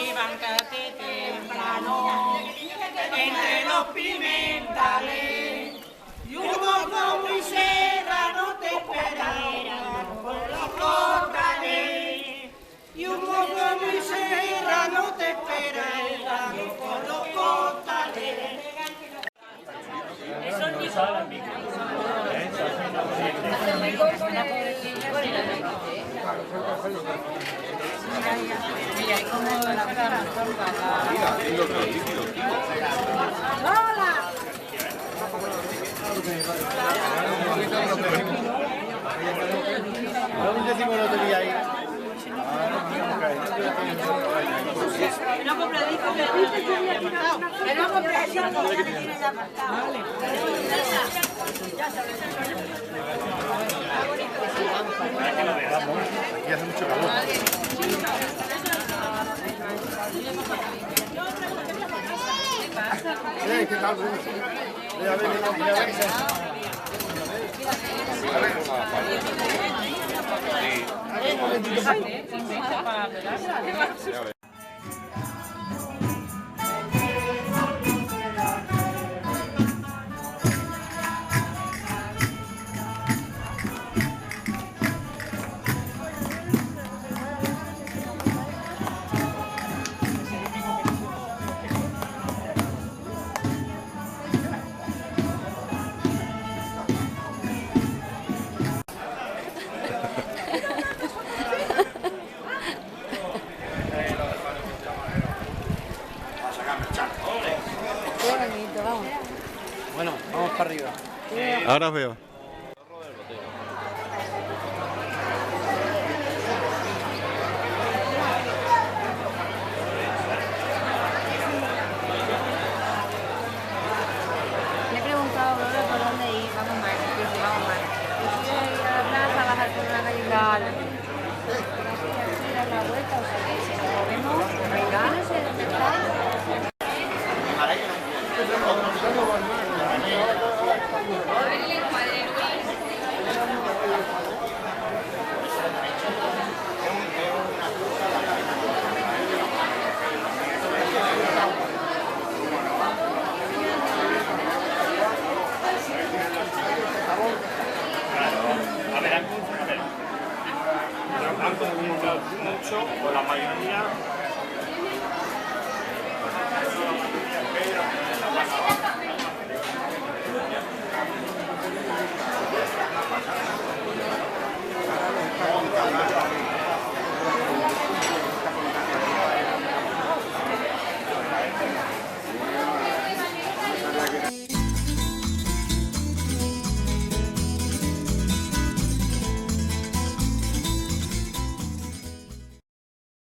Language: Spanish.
levántate temprano, entre los pimentales, y un moco muy serrano te espera por los corrales, y un moco muy serrano te espera por los corrales. Eso ni sabe, mira, es como la torta. ¡Hola! ¿Dónde decimos lo tenía ahí? No compradito, que no compradito, que tiene ya apartado. Aquí hace mucho calor. ¿Qué tal? Mira, bueno, vamos para arriba. Ahora os veo. Le he preguntado a Aurora por dónde ir, vamos mal, dice, vamos mal. Yo quiero ir a la plaza, a bajar por una calle Gala. Ir a la vuelta, o sea que si nos movemos, venga, no sé dónde está. Han comunicado mucho con la mayoría.